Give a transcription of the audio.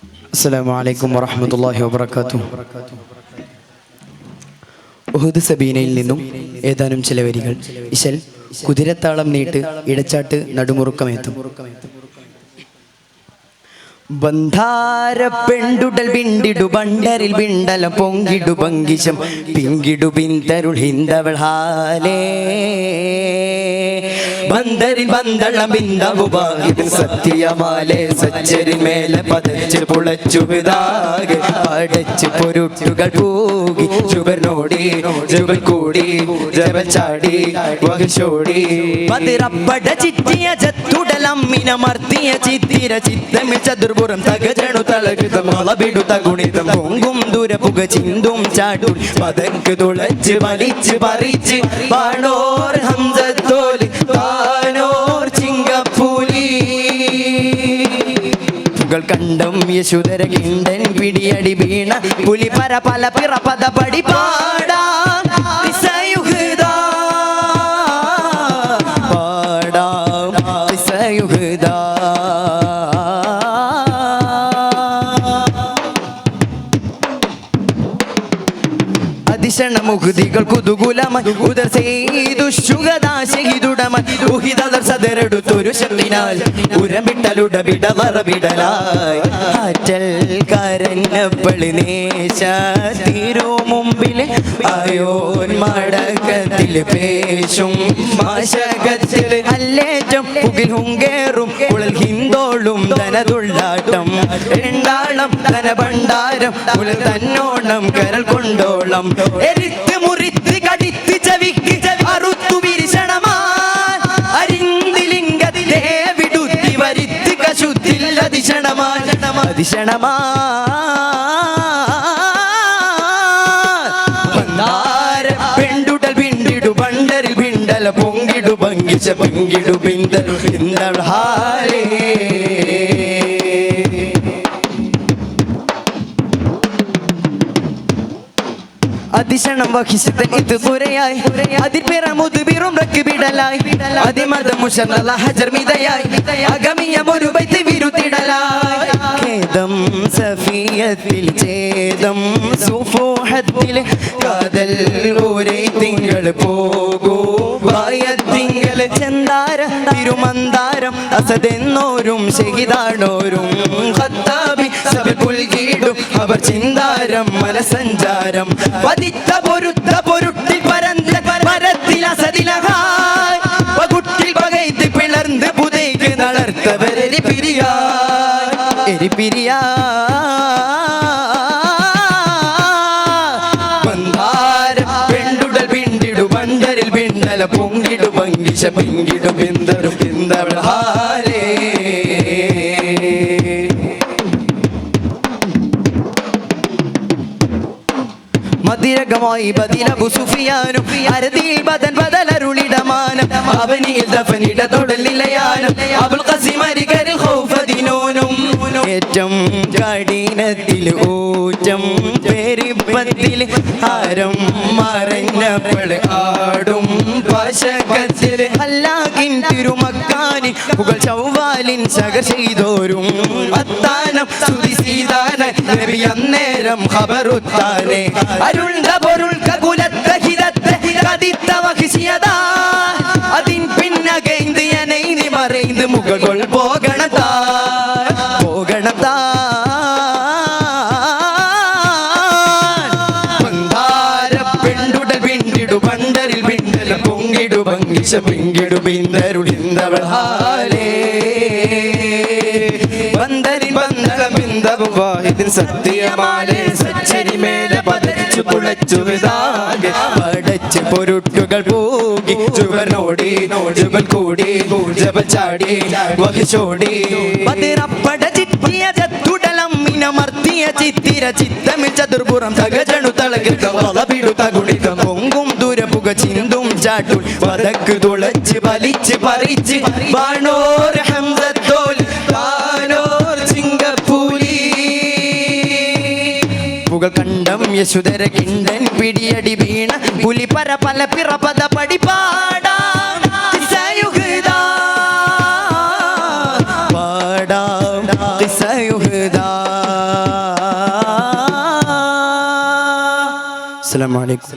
അസ്സലാമു അലൈക്കും വറഹ്മത്തുള്ളാഹി വബറകാതുഹു. ഉഹുദ് സബീനയിൽ നിന്നും ഏതാനും ചില വരികൾ. ഇശൽ കുതിരത്താളം നീട്ട് ഇടച്ചാട്ട് നടുമുറുക്കമേത്തും. ബന്ധാര പെണ്ടുടൽ വിണ്ടിടു ബണ്ടരിൽ വിണ്ടല പൊങ്കിടു ഭംഗിശം പിങ്കിടു പിന്തരുൾ ഹിന്ദവൾ ഹാലേ ബന്ദരിൽ ബന്തളം ബിന്ദവുഭാഗിൻ സത്യമാലേ സച്ചരി മേലെ പതച്ച് പുളച്ചു വിതാകെ അടച്ച് പൊരുട്ടുകൾ പൂകി ചുവനോടി ജുവൽ കൂടി ജവൽ ചാടി വകശോടി പതിറപ്പട ചിറ്റിയ ചത്തുടലമ്മിനമർത്തിയ ചിത്തിര ചിത്തമിൽ ചതുർപുറം തകജണു തളകൃതം വളപിടു തകുണിതം പൊങ്കും ദുരപുക ചിന്തും ചാടു പതക്ക് തുളച്ച് വലിച്ച് പറിച്ച് പാണോർ ഹംസത്തോല് താനോർ ചിങ്കപ്പൂലി പുകൾ കണ്ടം യശുധര കിണ്ടൻ പിടിയടി വീണ പുലി പര പല പിറ പദ പടി പാടാ ഇസയുഹദാ പാടാ ഇസയുഹദാ മുഹുദികൾ കുതുകുലമായി ഉദർ ചെയ്തു ശുഗദാശഹിതുടമൻ ഉഹിതർ സദരെടുത്തൊരു ശക്തിനാൽ ഉരമിട്ടലുടവിട മറവിടലായി ആറ്റൽ കരഞ്ഞപ്പളി നേശ തിരു മുമ്പിൽ അയോൻ മടക്കത്തിൽ പേശും മാശകത്തിൽ അല്ലേറ്റം പുകിൽ ഹുങ്കേറും ഉളൽ ഹിന്ദോളും ധനതുള്ളാട്ടം രണ്ടാളം ധനഭണ്ഡാരം ഉളൽ തന്നോണം കരൽ കൊണ്ടോളം എരിത്ത് മുറിത്ത് കടിത്ത് ചവിക്ക് അറുത്തു വിരിശണമാൻ അരിന്തിലിംഗത്തിലെ വിടുത്തി വരിത്ത് കശുത്തിൽ അതിശണമാൻ പെണ്ടുടൽ പിണ്ടിടു പണ്ടരിൽ പിണ്ടല പൊങ്കിടു ഭംഗിച്ച പിങ്കിടു പിന്തലു പിന്തൾ ഹാലേ അതിശണം വഹിച്ചത് ഇത് പുരയായി അതിൽ പിറമുതുപിറും വിടലായി അതിമതമുഷർന്ന ഹജർമിതയായി അഗമിയമൊരു ബൈത്ത് വിരുത്തിടലായി ഖേദം സഫിയത്തിൽ ഛേദം സുഫൂഹത്തിൽ കാതൽ ഒരേ തിങ്കൾ പോകൂ വായത്തിങ്കൾ ചെന്താര തിരുമന്താരം അസതെന്നോരും ശഹിതാണോരും ഖത്താബി സബ പുൽകീടും അവർ ചിന്താരം മനസഞ്ചാരം പതിത്ത പൊരുത്ത പൊരുട്ടിൽ പരന്ത പരത്തിൽ അസതിലഹായ് പകുട്ടിൽ പകൈത്ത് പിളർന്ന് പുതയ്ക്ക് നടർത്തവരെരി പിരിയാ മന്ദാരം പെണ്ടുടൽ പിണ്ടിടു പണ്ടരിൽ പിണ്ടല പൊങ്കിടു ഭംഗിശ പിങ്കിടു പിന്തരു പിന്തവൾ ഹാലേ മതിരകമായി ബദിലബു സുഫിയാനും അരദിയിൽ ബദൻ ബദലരുളിടമാനം അവനിൽ ദഫനിട തൊടലിലയാനും അബുൽ ഖസിം അരികരിൽ ഖൗഫദിനൂനും ഏറ്റം കഠിനത്തിൽ ഊറ്റം പെരിപ്പത്തിൽ ആരം മറഞ്ഞപ്പോൾ ആടും പശകത്തിൽ അല്ലാഹിൻ തിരുമക്കാനി പുകൾ ചൗവാലിൻ സഗർ ചെയ്തോരും അത്താനം സ്തുതി സീതാന നബി അന്നേരം ഖബറുത്താനെ അരുണ്ട പൊരുൾ കകുലത്ത ഹിതത്തെ കദിത്ത വഹിസിയതാ അതിൻ പിന്നകൈന്ത് എനൈന്ത് മറൈന്ത് മുകൾ പോകണതാ മന്ദാര പെണ്ടുടൽ പിണ്ടിടു പണ്ടരിൽ പിണ്ടല പൊങ്കിടു ഭംഗിശ പിങ്കിടു പിന്തരുളിന്തവൾ ഹാലേ ബന്ദരിൽ ബന്ധളം ബിന്ദവും വാഹിദിൻ സത്യമാലേ സച്ചരി മേലെ പതച്ചു കുളച്ചു വിതാകെ പടച്ച് പൊരുട്ടുകൾ പൂകി ചുവനോടി ജുവൽ കൂടി ജവൽ ചാടി വകശോടി പതിറപ്പട ചിറ്റിയ ചത്തുടലമ്മിനമർത്തിയ ചിത്തിര ചിത്തമിൽ ചതുർപുറം തകജണു തളകൃതം വളപിടു തകുണിതം പൊങ്കും ദുരപുക ചിന്തും ചാട്ടുൾ പതക്ക് തുളച്ച് വലിച്ച് പറിച്ച് ബാണോർ ഹംസത്തോൽ താനോർ ചിങ്കപ്പൂലി പുകൾ കണ്ടം യശുധര കിണ്ടൻ പിടിയടി വീണ പുലി പര പല പിറ പദ പടി പാടാ ഇസയുഹദാ പാടാ ഇസയുഹദാ അസ്സലാമു അലൈക്കും.